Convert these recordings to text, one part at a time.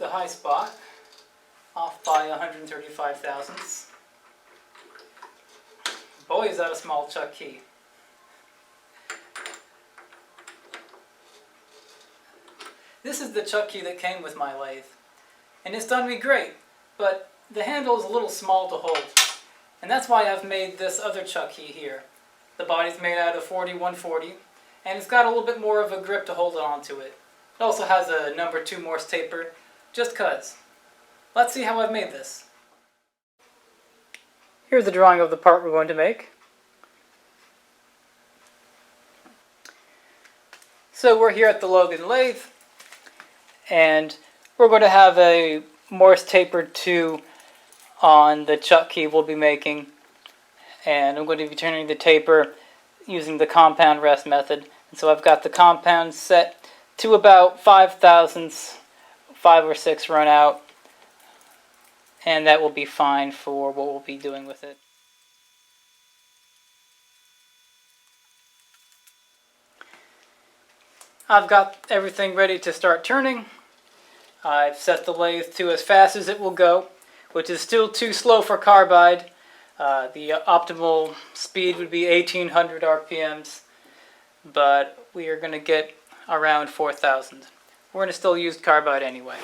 the high spot, off by 135 thousandths. Boy, is that a small chuck key. This is the chuck key that came with my lathe, and it's done me great, but the handle is a little small to hold, and that's why I've made this other chuck key here. The body's made out of 40-140, and it's got a little bit more of a grip to hold it onto it. It also has a number 2 Morse taper, just cuz. Let's see how I've made this. Here's the drawing of the part we're going to make. So we're here at the Logan lathe, and we're going to have a Morse tapered 2 on the chuck key we'll be making, and I'm going to be turning the taper using the compound rest method. And so I've got the compound set to about 5 thousandths, 5 or 6 run out, and that will be fine for what we'll be doing with it. I've got everything ready to start turning. I've set the lathe to as fast as it will go, which is still too slow for carbide. The optimal speed would be 1800 RPMs, but we are going to get around 4000. We're going to still use carbide anyway.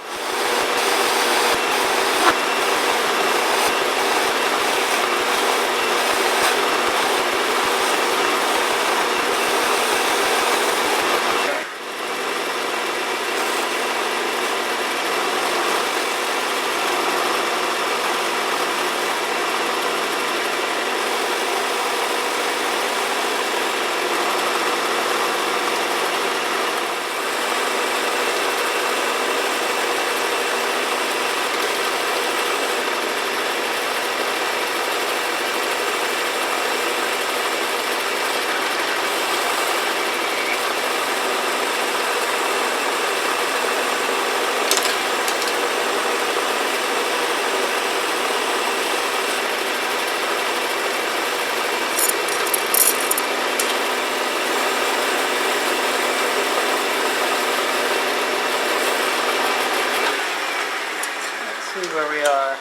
Where we are.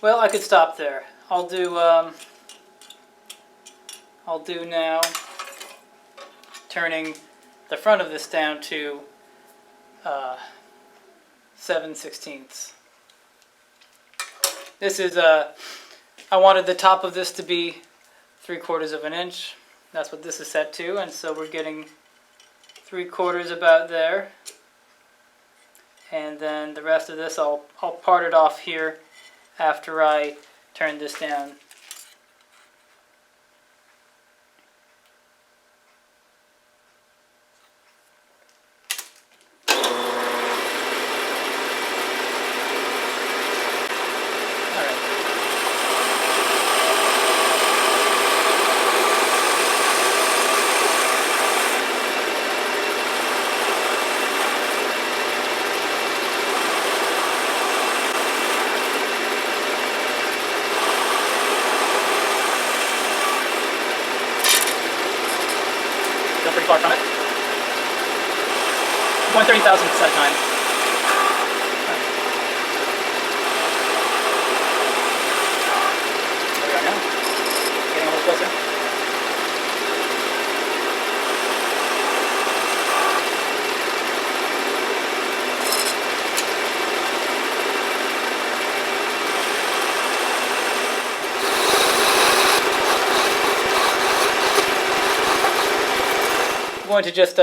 Well, I could stop there. I'll do now turning the front of this down to 7/16. This is I wanted the top of this to be 3/4 of an inch. That's what this is set to, and so we're getting 3/4 about there. And then the rest of this I'll part it off here after I turn this down. Pretty far from it. 1/30,000th at a time. There we are now. Getting a little closer. I'm going to just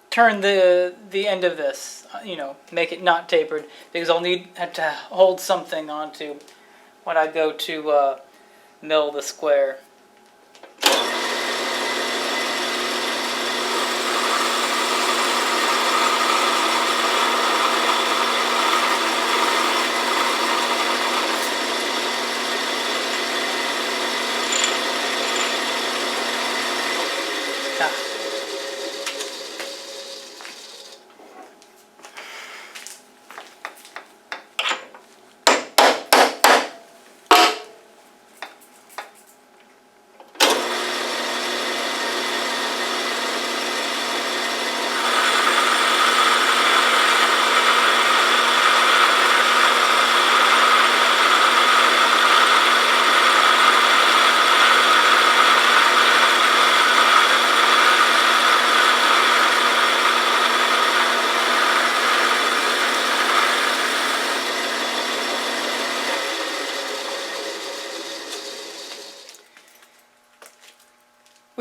turn the end of this, make it not tapered, because I'll need to hold something onto when I go to mill the square.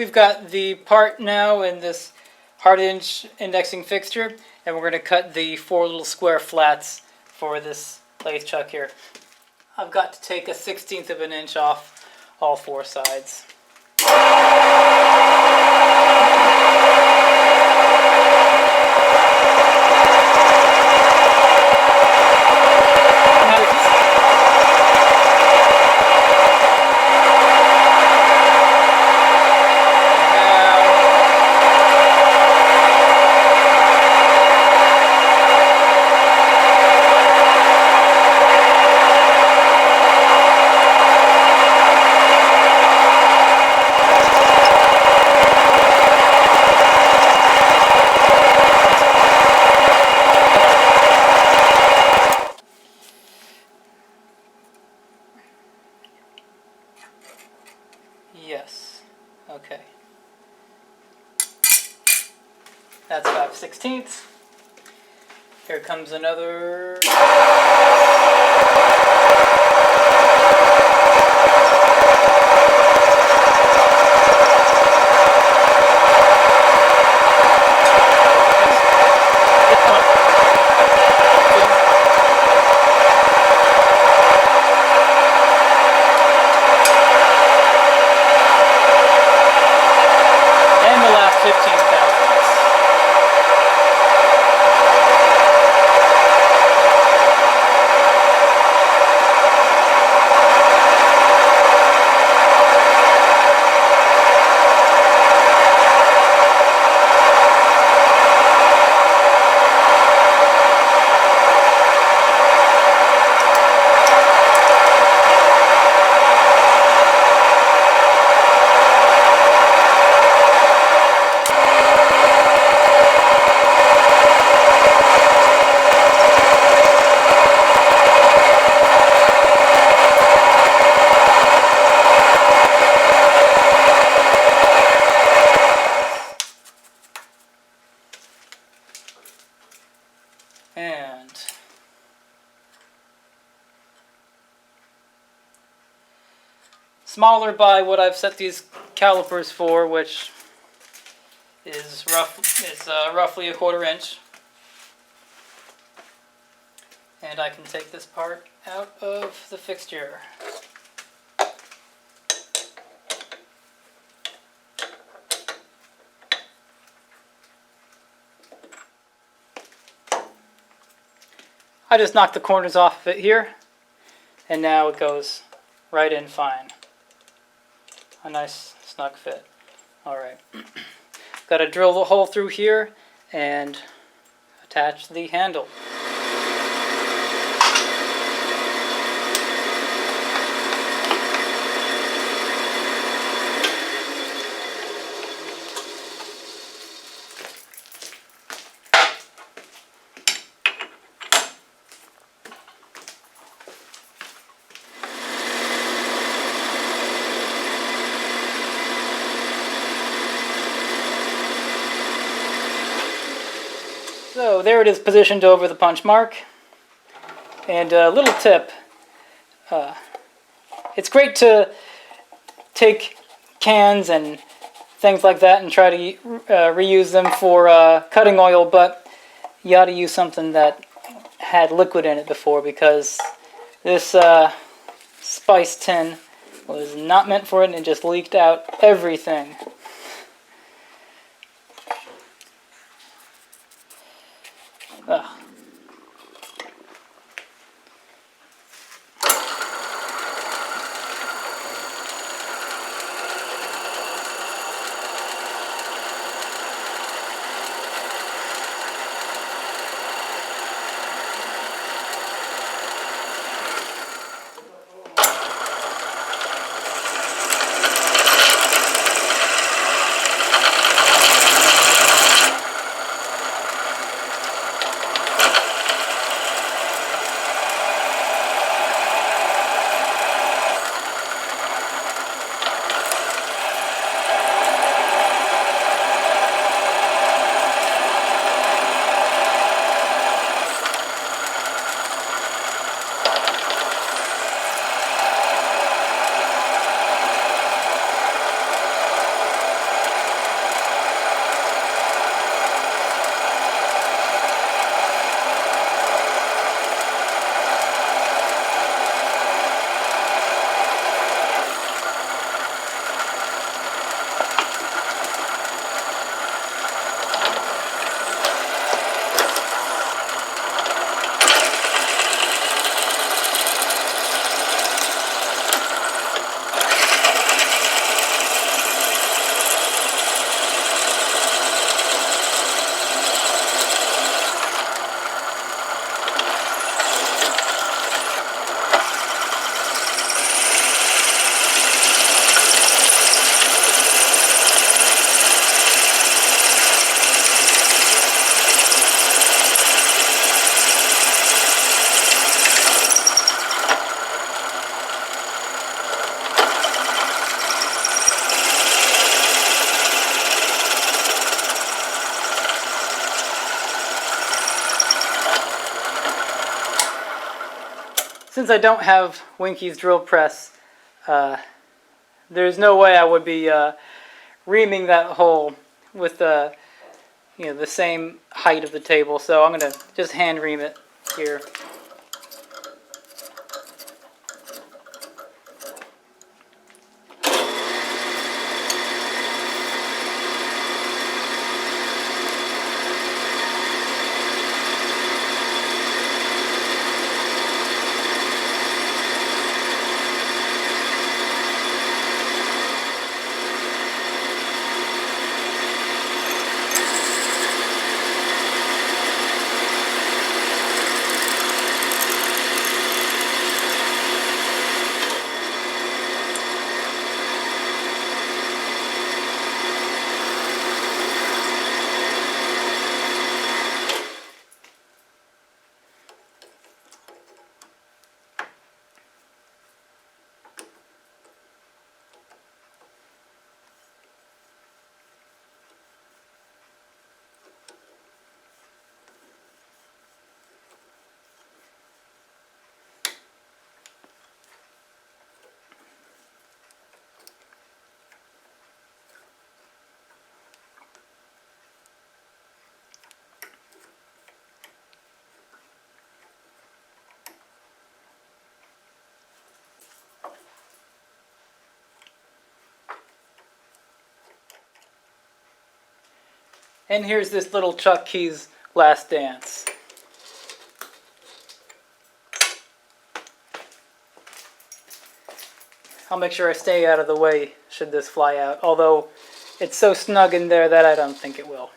we've got the part now in this hard-inch indexing fixture, and we're going to cut the 4 little square flats for this lathe chuck here. I've got to take a 1/16 of an inch off all 4 sides. Yes. Okay. That's 5/16. Here comes another. And the last 15 thousandths. And smaller by what I've set these calipers for, which is roughly a 1/4 inch. And I can take this part out of the fixture. I just knocked the corners off of it here, and now it goes right in fine. A nice snug fit. Alright. Got to drill the hole through here and attach the handle. So there it is, positioned over the punch mark. And a little tip, it's great to take cans and things like that and try to reuse them for cutting oil, but you ought to use something that had liquid in it before, because this spice tin was not meant for it, and it just leaked out everything. Ugh. since I don't have Winky's drill press, there's no way I would be reaming that hole with the the same height of the table. So I'm gonna just hand ream it here. And here's this little Chuck Key's Last Dance. I'll make sure I stay out of the way should this fly out, although it's so snug in there that I don't think it will.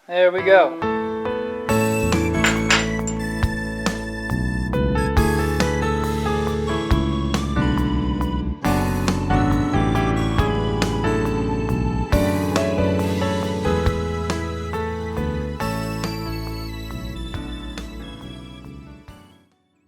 There we go.